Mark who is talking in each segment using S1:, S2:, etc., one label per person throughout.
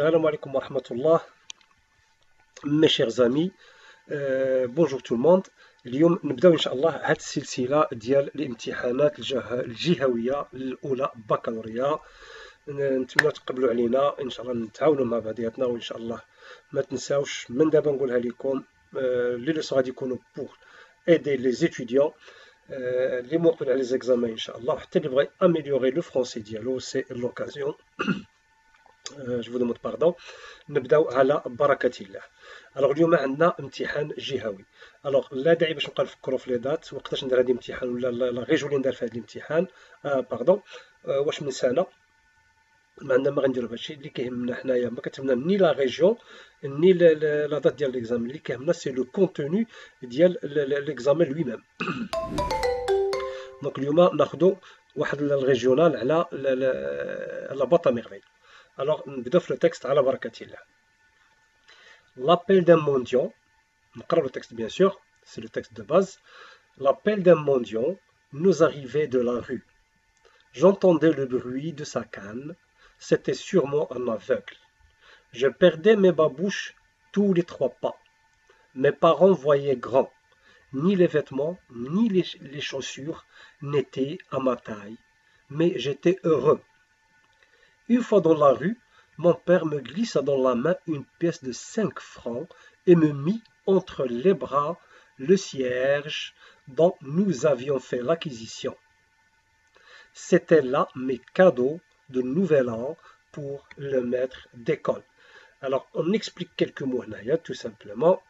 S1: Salam alaikum wa rahmatullah, mes chers amis, bonjour tout le monde. اليوم نبداو ان شاء الله هاد السلسله ديال الامتحانات الجهويه الاولى بكالوريا. نتمنى تقبلوا علينا ان شاء الله، نتعاونوا مع بعضياتنا، وان شاء الله ما تنساوش من دابا نقولها لكم لي ليسون غادي يكونوا بور ايدي لي زيتيديون اللي موقفين على لي زيكزامان ان شاء الله، وحتى اللي بغى اميليوري لو فرونسي ديالو سي لوكازيون. جو ديموند باردون. نبداو على بركة الله. الوغ اليوم عندنا امتحان جهوي. الوغ لا داعي باش نبقى نفكروا في لي دات وقتاش ندير هذا الامتحان ولا لا ريجون اللي ندير في هذا الامتحان. باردون، واش من سنه ما عندنا ما غنديرو هادشي اللي كيهمنا حنايا. ما كتهمنا ني لا ريجون ني لا دات ديال ليكزامان، اللي كيهمنا سي لو كونتوني ديال ليكزامان لوي ميم. دونك اليوم ناخذوا واحد الريجيونال على لا باطا ميغري. Alors, نبداو في le texte على بركة الله. L'appel d'un mendiant, نقراو le texte bien sûr, c'est le texte de base. L'appel d'un mendiant nous arrivait de la rue. J'entendais le bruit de sa canne, c'était sûrement un aveugle. Je perdais mes babouches tous les 3 pas. Mes parents voyaient grand. Ni les vêtements, ni les chaussures n'étaient à ma taille, mais j'étais heureux. Une fois dans la rue, mon père me glissa dans la main une pièce de 5 francs et me mit entre les bras le cierge dont nous avions fait l'acquisition. C'était là mes cadeaux de nouvel an pour le maître d'école. Alors, on explique quelques mots là, tout simplement.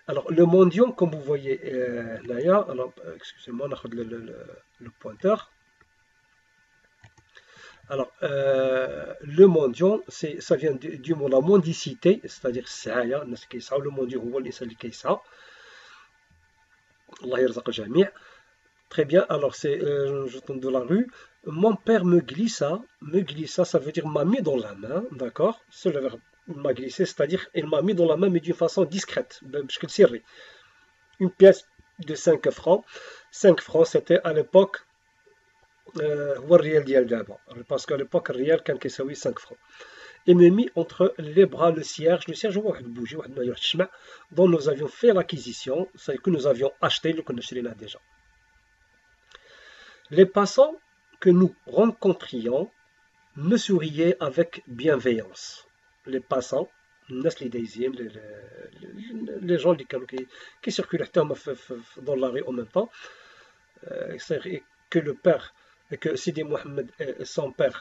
S1: Alors, le mendiant, comme vous voyez là, alors, excusez-moi, on a le pointeur. Alors, le mendiant, ça vient du mot la mendicité, c'est-à-dire السعاية، الناس كيسعوا. le mendiant هو الإنسان اللي كيسعى. الله يرزق الجميع. Très bien, alors c'est je tombe de la rue. Mon père me glissa, ça veut dire m'a mis dans la main, d'accord? C'est le verbe m'a glissé, c'est-à-dire il m'a mis dans la main, mais d'une façon discrète. Une pièce de 5 francs. 5 francs, c'était à l'époque هو الريال ديال دابا، باسكو ليبوك الريال كان كيساوي 5 فرون. et me mit entre les bras le cierge هو واحد البوجي، واحد النوع الشمع dont nous avions fait l'acquisition, c'est que nous avions acheté، اللي كنا شريناه déjà. Les passants que nous rencontrions me souriaient avec bienveillance. Les passants، الناس اللي دايزين، les gens اللي كانوا كيسيركولي حتى هما dans la rue en même temps. C'est que le père et que Sidi Mohamed et son père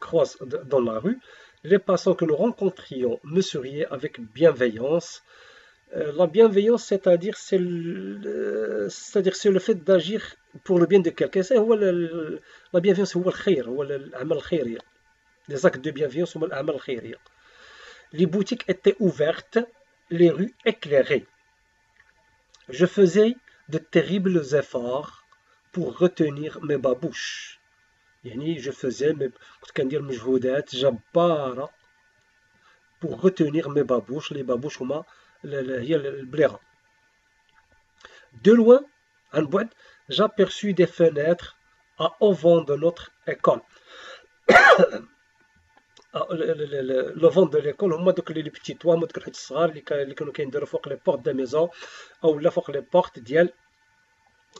S1: croisent dans la rue. Les passants que nous rencontrions me souriaient avec bienveillance. La bienveillance, c'est-à-dire c'est le fait d'agir pour le bien de quelqu'un. La bienveillance, c'est le khayr, l'amal khayriya. Les actes de bienveillance, c'est l'amal khayriya. Les boutiques étaient ouvertes, les rues éclairées. Je faisais de terribles efforts pour retenir mes babouches. يعني je faisais كنت كندير مجهودات جبارة pour retenir mes babouches. les babouches هما هي البليغة. De loin, عن بعد, j'aperçus des fenêtres à auvent de notre école. لوفون دو ليكول هما دوك لي بيتي توا، هما دوك الحيت الصغار اللي كانوا كينديروا فوق لي بورت دو ميزون او لا فوق لي بورت ديال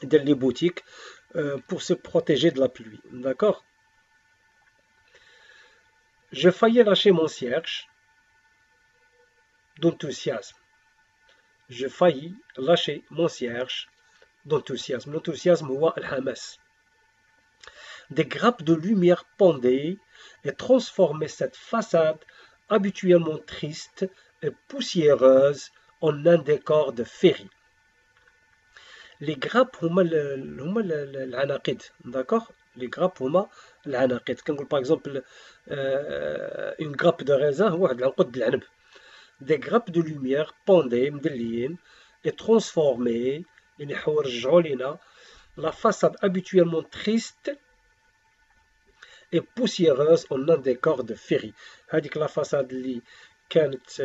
S1: les boutiques pour se protéger de la pluie. D'accord? Je faillis lâcher mon cierge d'enthousiasme. Je faillis lâcher mon cierge d'enthousiasme. L'enthousiasme, هو الحماس. Des grappes de lumière pendaient et transformaient cette façade habituellement triste et poussiéreuse en un décor de féerie. Les grappes هما العناقيد، d'accord? Les grappes هما العناقيد. كنقول par exemple une grappe de raisin هو واحد العنقود د العنب. Des grappes de lumière pendaient مدليين et transformaient، يعني رجعوا لينا la façade habituellement triste et poussiéreuse en un décor de féerie. هذيك لا فاساد اللي كانت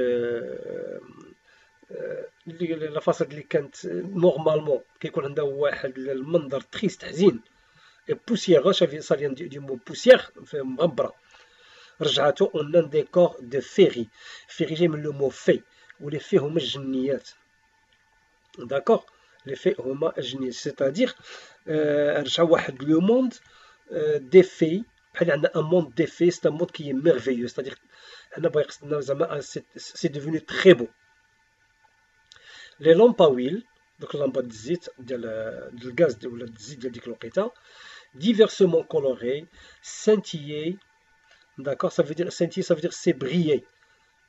S1: لا فاساد اللي كانت نورمالمون كيكون عندها واحد المنظر تريست حزين، بوسييغ، ça vient du mot poussière، مغبره. رجعته on a un décor de féerie. Féerie جاي من le mot fée ou les fées هما الجنيات. D'accord, les fées هما الجنيات, c'est-à-dire رجعوا واحد le monde des fées. بحال عندنا un monde des fées, c'est un monde qui est merveilleux, c'est-à-dire هنا بغا يقصدنا زعما c'est devenu très beau. Les lampes à huile, donc اللمبة د الزيت ديال الغاز ولا الزيت ديال ديك الوقيته, diversement colorées, scintillées. D'accord, ça veut dire scintiller, ça veut dire c'est briller.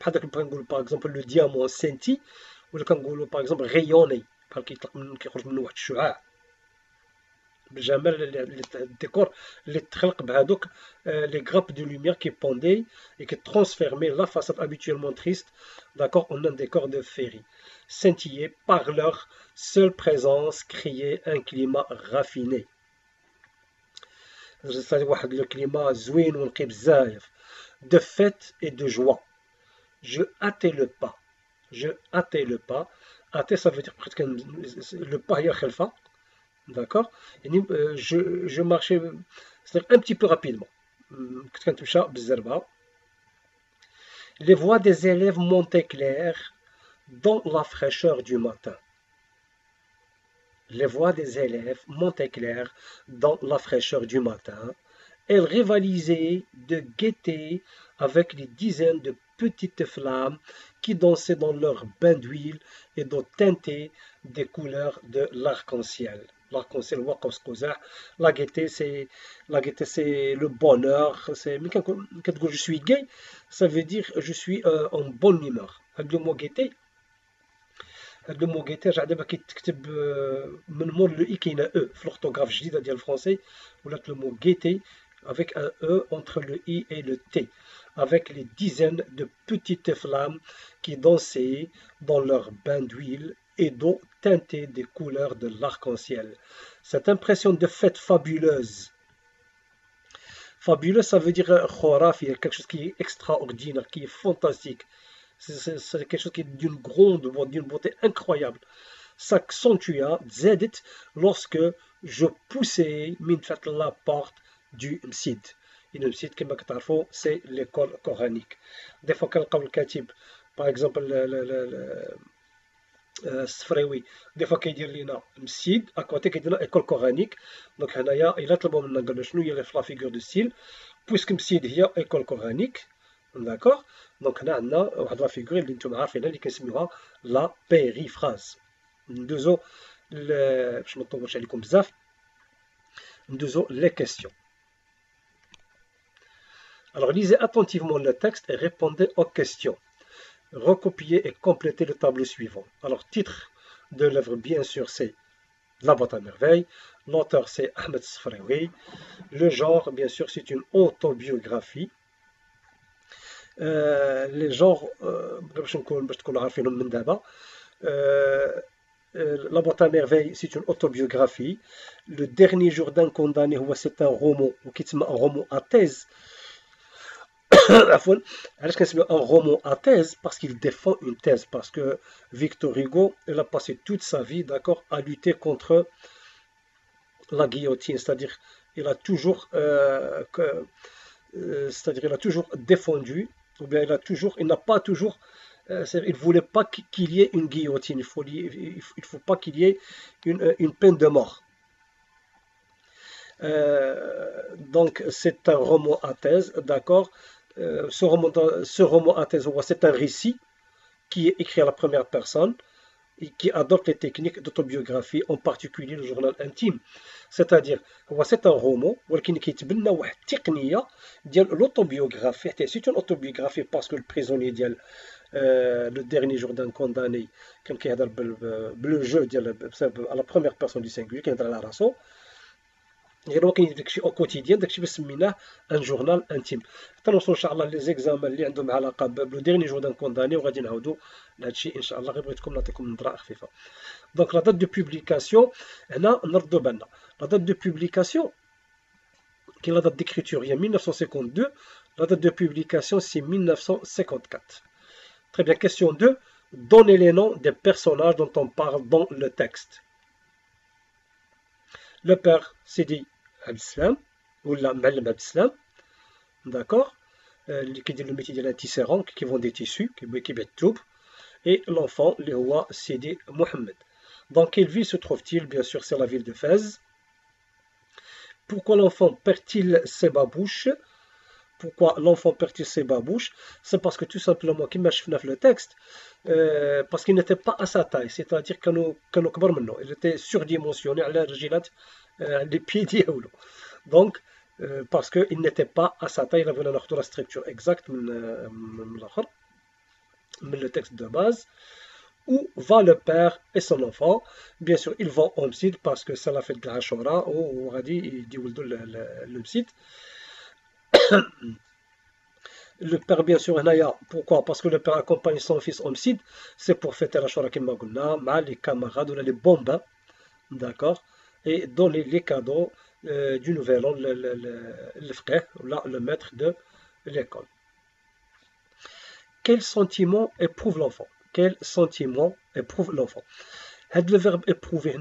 S1: بحال داك بغا نقول par exemple le diamant scintille, ولا كنقولوا par exemple rayonner, بحال كيخرج منه واحد الشعاع. بالجمال الديكور اللي تخلق بهذوك les grappes de lumière qui pendaient et qui transformaient la façade habituellement triste, d'accord, en un décor de féerie. Scintillés par leur seule présence créait un climat raffiné. C'est-à-dire واحد le climat زوين ونقي بزاف de fête et de joie. Je hâtais le pas. Je hâtais le pas. Hâter, ça veut dire presque le pas هي الخلفة. D'accord, je marchais, c'est-à-dire un petit peu rapidement. Les voix des élèves montaient claires dans la fraîcheur du matin. Les voix des élèves montaient claires dans la fraîcheur du matin. Elles rivalisaient de gaieté avec les dizaines de petites flammes qui dansaient dans leur bain d'huile et dont teintées des couleurs de l'arc-en-ciel. L'arc-en-ciel, la gaieté, c'est le bonheur. Quand je suis gay, ça veut dire je suis en bonne humeur. Le mot gaieté, جا دابا كيتكتب من مور لو اي كاينه او في l'orthographe جديده ديال الفرنسي, ولات le mot gaieté avec un e entre le i et le t, avec les dizaines de petites flammes qui dansaient dans leur bain d'huile et d'eau teintée des couleurs de l'arc-en-ciel. Cette impression de fête fabuleuse. Fabuleuse, ça veut dire khorafi, quelque chose qui est extraordinaire, qui est fantastique. C'est quelque chose qui est d'une beauté incroyable. S'accentua, zedit, lorsque je poussais la porte du Msid. Le Msid, comme vous c'est l'école coranique. Des fois, quand le katib, par exemple, السفريوي دي فوا كيدير لينا مسجد اكوتي كيدير لنا ايكول كورانيك. دونك هنايا الا طلبوا منا قالوا شنو هي في لا فيغور دو ستيل بويسك مسجد هي ايكول كورانيك. داكوغ, دونك هنا عندنا واحد لا فيغور اللي نتوما عارفينها اللي كنسميوها لا بيريفراز. ندوزو باش ما نطولش عليكم بزاف, ندوزو لي كيسيون. Alors lisez attentivement le texte et répondez aux questions. Recopier et compléter le tableau suivant. Alors, titre de l'œuvre, bien sûr, c'est La boîte à merveilles. L'auteur, c'est Ahmed Sfraoui. Le genre, bien sûr, c'est une autobiographie. Les genres, La boîte à merveilles, c'est une autobiographie. Le dernier jour d'un condamné, c'est un roman, ou qui est un roman à thèse. Un roman à thèse parce qu'il défend une thèse, parce que Victor Hugo, il a passé toute sa vie, d'accord, à lutter contre la guillotine, c'est-à-dire il a toujours défendu, ou bien il n'a pas toujours il ne voulait pas qu'il y ait une guillotine, il faut pas qu'il y ait une peine de mort. Donc c'est un roman à thèse, d'accord. Ce roman à thèse, c'est un récit qui est écrit à la première personne et qui adopte les techniques d'autobiographie, en particulier le journal intime. C'est-à-dire, c'est un roman qui يتبنى واحد التقنية ديال l'autobiographie. C'est une autobiographie parce que le prisonnier ديال le dernier jour d'un condamné كان كيهضر بالجو ديال à la première personne du singulier, كيهضر على راسو. غير هو كاين داكشي او كوتيديان, داكشي باش سميناه ان جورنال انتيم. حتى نوصلوا ان شاء الله لي زيكزامان اللي عندهم علاقه بلو ديرني جور دان كونداني, وغادي نعاودوا لهادشي ان شاء الله. غير بغيتكم نعطيكم نظره خفيفه. دونك لا دات دو بوبليكاسيون, هنا نردوا بالنا لا دات دو بوبليكاسيون كاين لا دات ديكريتور هي 1952, la date de publication c'est 1954. Très bien, question 2. Donnez les noms des personnages dont on parle dans le texte. Le père Sidi Abdeslam, ou la Ma'alem Abdeslam, d'accord. اللي كيدير le métier ديال un tisserand qui vend des tissus كيبيع الثوب et l'enfant اللي هو سيدي محمد. Dans quelle ville se trouve-t-il? Bien sûr, c'est la ville de Fès. Pourquoi l'enfant perd-il ses babouches? Pourquoi l'enfant perd-il ses babouches? C'est parce que tout simplement, comme je l'ai le texte, parce qu'il n'était pas à sa taille, c'est-à-dire qu'il était surdimensionné à les pieds diaoulo. Donc, parce qu'il n'était pas à sa taille, il avait la structure exacte, le texte de base. Où va le père et son enfant? Bien sûr, ils vont au Msid parce que c'est la fête de l'Ashura, ou Radi, il dit le Msid. Le père, bien sûr, pourquoi? Parce que le père accompagne son fils au Msid, c'est pour fêter l'Ashura qui m'a les camarades, les bombes, d'accord, et donner les cadeaux du nouvel an, le frère, le maître de l'école. Quel sentiment éprouve l'enfant? Quel sentiment éprouve l'enfant? Le verbe éprouver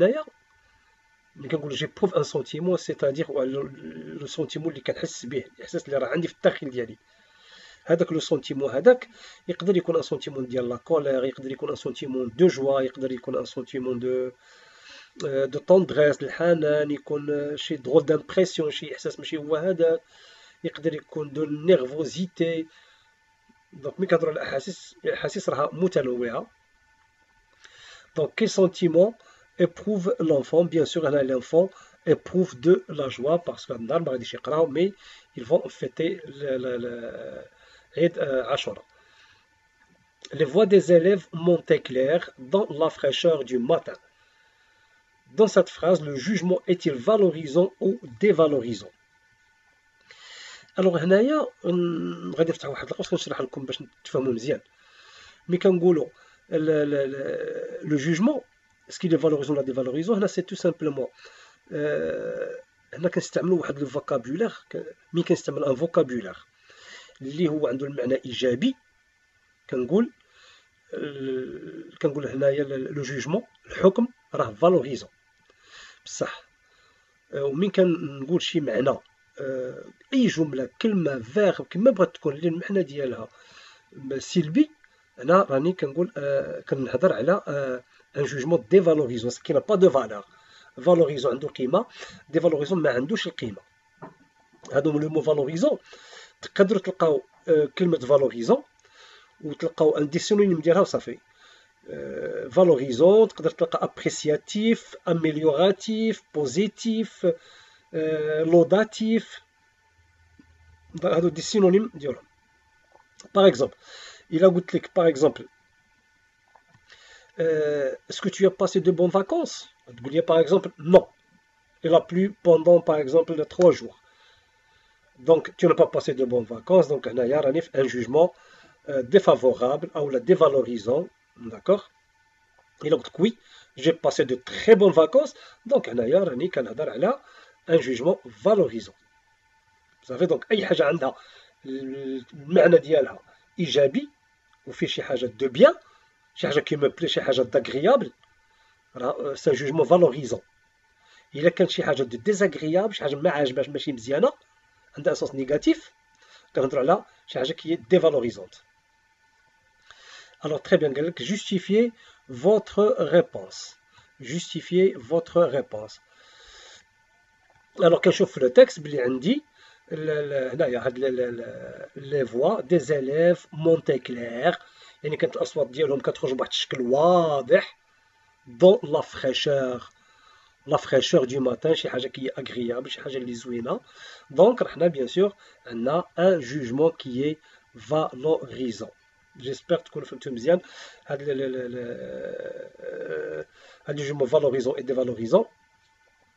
S1: j'éprouve un sentiment, c'est-à-dire le sentiment اللي كنحس به الاحساس اللي راه عندي في الداخل ديالي. هذاك لو سونتيمون هذاك يقدر يكون ان سونتيمون ديال لا كولير، يقدر يكون ان سونتيمون دو جوا، يقدر يكون ان سونتيمون دو طوندريس، الحنان، يكون شي درول دامبرسيون، شي احساس ماشي هو هذا، يقدر يكون دو نيرفوزيتي. دونك ملي كنهضروا على الاحاسيس راها متنوعه. Donc, quel sentiment éprouve l'enfant? Bien sûr, l'enfant éprouve de la joie parce que mais ils vont fêter l'Eid Ashura. Les voix des élèves montaient claires dans la fraîcheur du matin. Dans cette phrase, le jugement est-il valorisant ou dévalorisant? Alors هنايا غادي نفتح واحد القوس كنشرح لكم باش تفهموا مزيان. ملي كنقولوا le jugement, ce qui est valorisant ou la dévalorisant, c'est tout simplement هنا كنستعملوا واحد لو فوكابولير. ملي كنستعمل ان فوكابولير اللي هو عنده المعنى ايجابي كنقول هنايا لو جوجمون الحكم راه فالوريزون بصح. ومين كنقول شي معنى اي جمله كلمه فيرب كما بغات تكون اللي المعنى ديالها سلبي، انا راني كنقول كنهضر على ان جوجمون ديفالوريزون كي نا با دو فالور. فالوريزون عنده قيمه، ديفالوريزون ما عندوش القيمه. هادو لو مو فالوريزون تقدروا تلقاو كلمه فالوريزون وتلقاو ان دي سينونيم ديالها وصافي. فالوريزون تقدر تلقى ابريسياتيف، اميليوراتيف، بوزيتيف، لوداتيف، هادو دي سينونيم ديالهم. باغ اكزومبل الا قلت لك باغ اكزومبل est-ce que tu as passé de bonnes vacances? تقول لي par exemple non, il a plu pendant par exemple 3 jours. Donc tu n'as pas passé de bonnes vacances, donc هنايا راني في un jugement défavorable ou la dévalorisant, d'accord. إلا قلت لك oui, j'ai passé de très bonnes vacances, donc هنايا راني كنهضر على un jugement valorisant. صافي. دونك أي حاجة عندها المعنى ديالها إيجابي وفيه شي حاجة دو بيان، شي حاجة كي مو بلي، شي حاجة داغريابل، راه سي جوجمون فالوريزون. إلا كانت شي حاجة دو ديزاغريابل، شي حاجة ما عاجباش ماشي مزيانة عندها ان سونس نيجاتيف، كنهضروا على شي حاجة كي ديفالوريزونت. Alors très bien, قال لك justifiez votre réponse. Justifiez votre réponse. Alors كنشوف في لو تكست بلي عندي هنايا هاد لي فوا دي زيليف مونتي كلير، يعني كانت الاصوات ديالهم كتخرج بواحد الشكل واضح دون لا فريشور. لا فريشور دو ماتان شي حاجه كي اغريابل، شي حاجه اللي زوينه. دونك حنا بيان سور عندنا ان جوجمون كي اي فالوريزون. جيسبر تكونوا فهمتوا مزيان هاد هاد الجوجمون فالوريزون اي ديفالوريزون.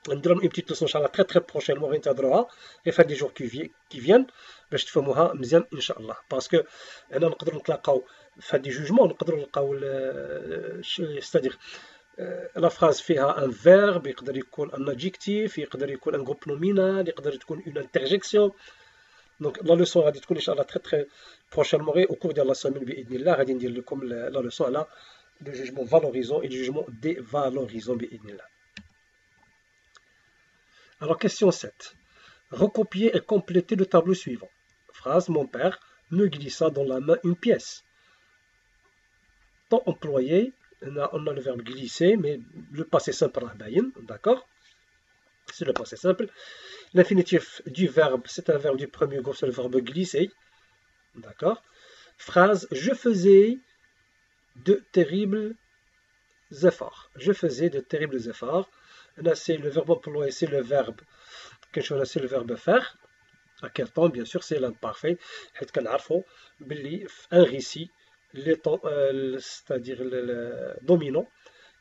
S1: نديرهم اون بتيت لوسون ان شاء الله تري بروشينمون غادي نتهضروها غير في هاد لي جور كي فيان باش تفهموها مزيان ان شاء الله. باسكو هنا نقدروا نتلاقاو في هاد لي جوجمون، نقدروا نلقاو ستادير لا فراز فيها ان فيرب، يقدر يكون ان ادجيكتيف، يقدر يكون ان جروب نومينال، يقدر تكون اون انترجيكسيون. دونك لا لوسون غادي تكون ان شاء الله تري بروشينمون غير او كور ديال لا سيمين باذن الله غادي ندير لكم لا لوسون على لو جوجمون فالوريزون اي لو جوجمون ديفالوريزون باذن الله. Alors question 7. Recopier et compléter le tableau suivant. Phrase: mon père me glissa dans la main une pièce. Temps employé, on a le verbe glisser, mais le passé simple, d'accord? C'est le passé simple. L'infinitif du verbe, c'est un verbe du premier groupe, c'est le verbe glisser. D'accord? Phrase, je faisais de terribles efforts. Je faisais de terribles efforts. Là, c'est le verbe employé, c'est le verbe. C'est le verbe faire. À quel temps? Bien sûr, c'est l'imparfait. Un récit, c'est-à-dire le dominant,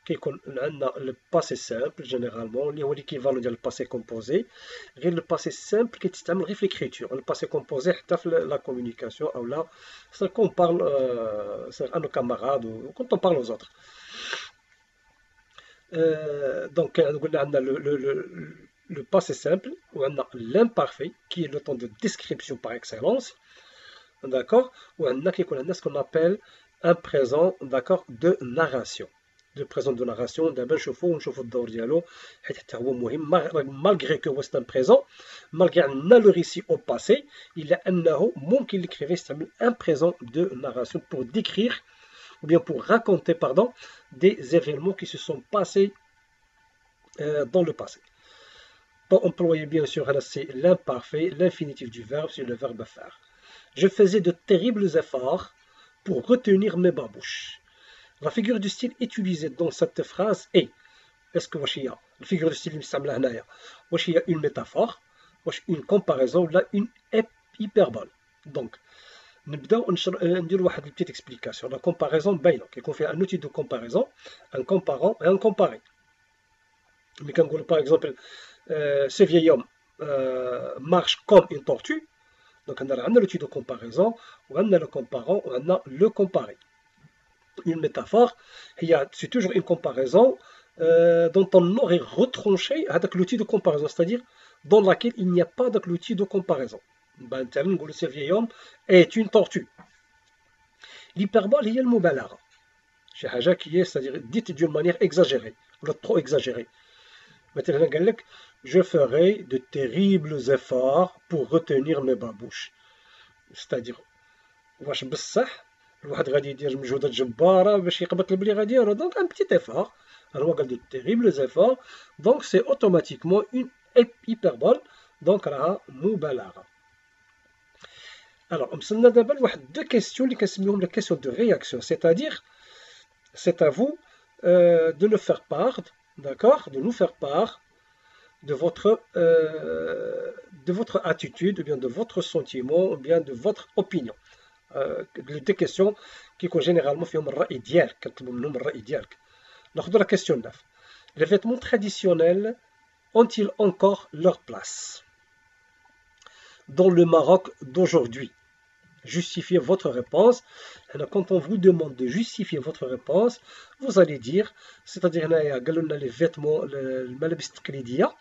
S1: كيكون عندنا le passé simple généralement اللي هو l'équivalent ديال le passé composé. غير le passé simple كيتستعمل غير في l'écriture. Le passé composé حتى في la communication او لا quand on parle à nos camarades ou quand on parle aux autres. Donc قلنا عندنا le passé simple ou l'imparfait qui est le temps de description par excellence. D'accord? Ou ce qu'on appelle un présent, d'accord, de narration. De présent de narration, d'abord نشوفوا الدور ديالو حيت هو مهم malgré que c'est un présent, malgré أن le récit au passé, il a أنه ممكن l'écrivain يستعمل un présent de narration pour décrire ou bien pour raconter, pardon, des événements qui se sont passés dans le passé. Temps employé, bien sûr, c'est l'imparfait, l'infinitif du verbe, c'est le verbe faire. Je faisais de terribles efforts pour retenir mes babouches. La figure du style utilisée dans cette phrase est, est-ce que la figure du style est une métaphore, une comparaison, là, une hyperbole. Donc, نبداو نديرو واحد petite explication. La comparaison باينه كيكون فيها un outil de comparaison, un comparant et un comparé. Mais quand on dit par exemple ce vieil homme marche comme une tortue, donc on a l'outil de comparaison, on a le comparant, on a le comparé. Une métaphore, c'est toujours une comparaison dont on aurait retranché avec l'outil de comparaison, c'est-à-dire dans laquelle il n'y a pas d'outil de comparaison. Ce vieil homme est une tortue. L'hyperbole est le mubalaga. C'est-à-dire dite d'une manière exagérée, ou trop exagérée. Maintenant, je ferai de terribles efforts pour retenir mes babouches. C'est-à-dire, واش بصح الواحد غادي يدير مجهودات جبارة باش يقبط البليغة ديالو. Donc un petit effort. Alors, on قال de terribles efforts. Donc c'est automatiquement une hyperbole. Donc راها مبالغة. Alors, وصلنا دابا لواحد deux questions اللي كنسميوهم les questions de réaction. C'est-à-dire, c'est à vous de nous faire part, d'accord, de nous faire part de votre attitude, ou bien de votre sentiment, ou bien de votre opinion. Des questions qui sont généralement فيهم الرأي ديالك كنطلبوا منهم الرأي ديالك. ناخذ la question 9. Les vêtements traditionnels ont-ils encore leur place dans le Maroc d'aujourd'hui? Justifiez votre réponse. Quand on vous demande de justifier votre réponse, vous allez dire, c'est-à-dire قالوا لنا les vêtements الملابس التقليدية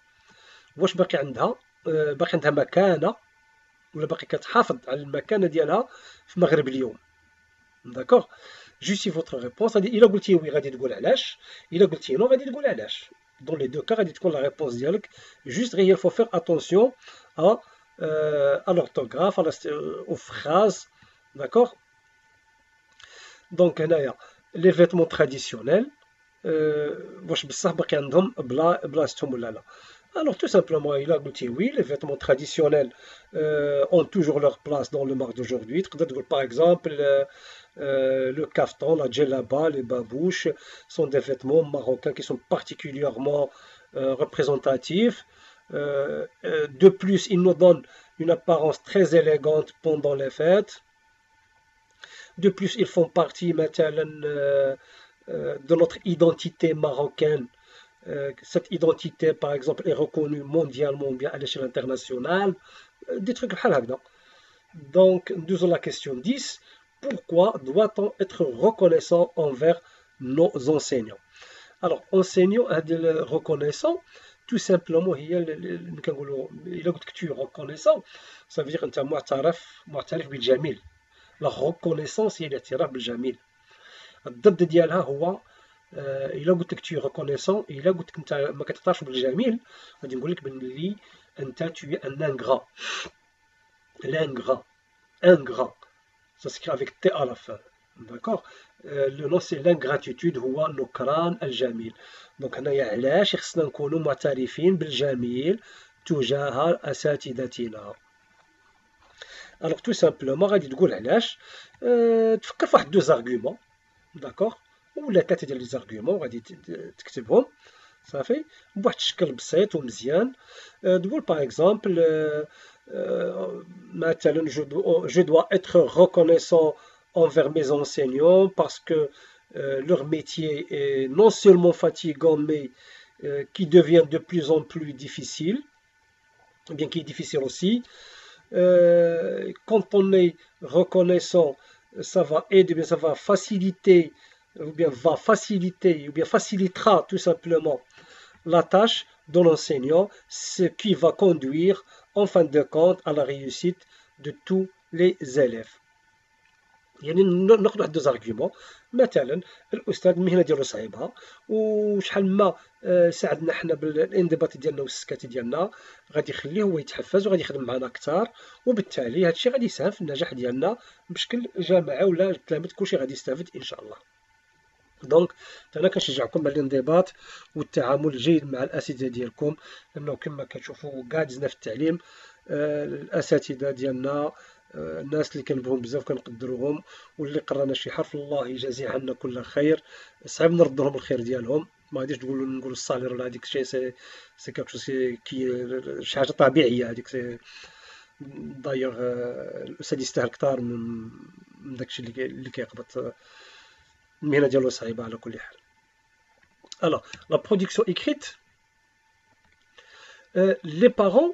S1: واش باقي عندها مكانة ولا باقي كتحافظ على المكانة ديالها في المغرب اليوم. داكوغ. جوستي فوتر ريبونس. الا قلتي وي غادي تقول علاش، الا قلتي نو غادي تقول علاش. دون لي دو كا غادي تكون لا ريبونس ديالك جوست غير فو فير اتونسيون à l'orthographe, aux phrases, d'accord? Donc, les vêtements traditionnels, واش بصح باقي عندهم بلاصتهم ولا لا؟ Alors tout simplement, il a dit oui, les vêtements traditionnels ont toujours leur place dans le Maroc d'aujourd'hui. Par exemple, le kaftan, la djellaba, les babouches sont des vêtements marocains qui sont particulièrement représentatifs. De plus, ils nous donnent une apparence très élégante pendant les fêtes. De plus, ils font partie de notre identité marocaine. Cette identité, par exemple, est reconnue mondialement, bien à l'échelle internationale. Des trucs bhal hakda. Donc, nous avons la question 10. Pourquoi doit-on être reconnaissant envers nos enseignants? Alors, enseignants, reconnaissant, tout simplement, il a que tu es reconnaissant, ça veut dire que tu es معترف بالجميل. La reconnaissance هي الاعتراف بالجميل. الضد ديالها هو الا قلت لك tu es reconnaissant، الا قلت لك انت ما كتعترفش بالجميل غادي نقول لك بلي انت tu es un ingrat. L'ingrat, ingrat. ça s'écrit avec T à la fin. D'accord. Le nom c'est l'ingratitude هو نكران الجميل. دونك هنايا علاش خصنا نكونوا معترفين بالجميل تجاه أساتذتنا. الوغ تو سامبلومون غادي تقول علاش، تفكر فواحد دو زارغيومون، داكوغ، ولا ثلاثة ديال لي زارغيومون غادي تكتبهم صافي بواحد الشكل بسيط ومزيان. تقول باغ اكزومبل مثلا je dois être reconnaissant envers mes enseignants parce que leur métier est non seulement fatigant mais qui devient de plus en plus difficile, bien qui est difficile aussi. Quand on est reconnaissant, ça va aider, bien ça va faciliter, ou bien facilitera tout simplement la tâche de l'enseignant, ce qui va conduire en fin de compte à la réussite de tous les élèves. يعني ناخذ واحد دوز ارغيومون. مثلا الاستاذ المهنه ديالو صعيبه وشحال ما ساعدنا حنا بالانضباط ديالنا والسكات ديالنا، غادي يخليه هو يتحفز وغادي يخدم معنا اكثر، وبالتالي هذا الشيء غادي يساهم في النجاح ديالنا بشكل جماعي، ولا التلاميذ كلشي غادي يستافد ان شاء الله. دونك انا كنشجعكم على الانضباط والتعامل الجيد مع الاساتذه ديالكم، لانه كما كتشوفوا كاع دزنا في التعليم الاساتذه ديالنا الناس اللي كنبغيهم بزاف كنقدروهم، واللي قرانا شي حرف الله يجازيه عنا كل خير. صعيب نرد لهم الخير ديالهم، ما غاديش نقولوا الصالير ولا هذيك الشيء سي كاكشوز شي حاجه طبيعيه هذيك دايوغ. الاستاذ يستاهل كثار من داكشي اللي كيقبط. المهنه ديالو صعيبه على كل حال. الوغ لا برودكسيون ايكريت، لي بارون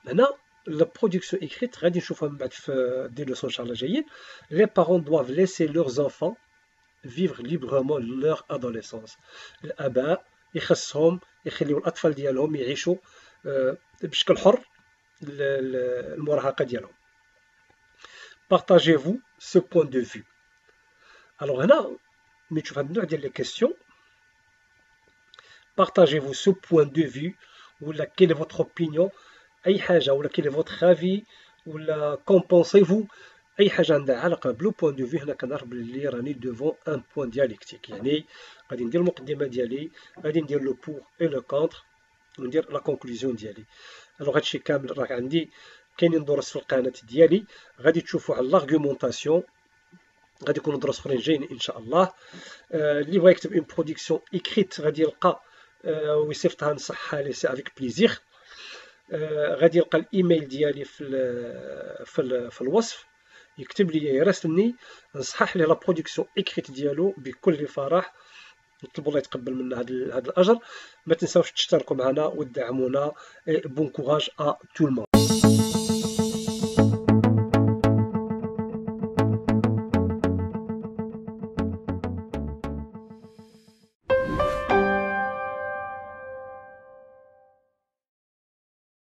S1: هنا la production écrite غادي نشوفها من بعد في دي لوسون ان شاء الله جايين. Les parents doivent laisser leurs enfants vivre librement leur adolescence. الآباء يخصهم يخليو الأطفال ديالهم يعيشوا بشكل حر المراهقة ديالهم. Partagez-vous ce point de vue. Alors هنا ملي تشوف هاد النوع ديال لي كيسيون، partagez-vous ce point de vue ولا quelle est votre opinion، اي حاجه ولا كاين فوتر افي ولا كومبونسيفو، اي حاجه عندها علاقه بلو بوين دو في. هنا كنعرف بلي راني دوفون ان بوين دياليكتيك، يعني غادي ندير المقدمه ديالي، غادي ندير لو بور اي لو كونتر، وندير لا كونكلوزيون ديالي. الوغ هادشي كامل راه عندي كاينين دروس في القناه ديالي، غادي تشوفوا على لارغومونطاسيون، غادي يكونوا دروس اخرين جايين ان شاء الله. اللي بغا يكتب اون برودكسيون ايكريت غادي يلقى ويصيفطها نصحها ليه سي افيك بليزير. غادي يلقى الايميل ديالي في الوصف، يكتب لي يراسلني نصحح ليه لا برودكسيون ايكريت ديالو بكل فرح، نطلب الله يتقبل منا هذا الاجر. ما تنساوش تشتركوا معنا وتدعمونا. بون كوراج ا تو المون.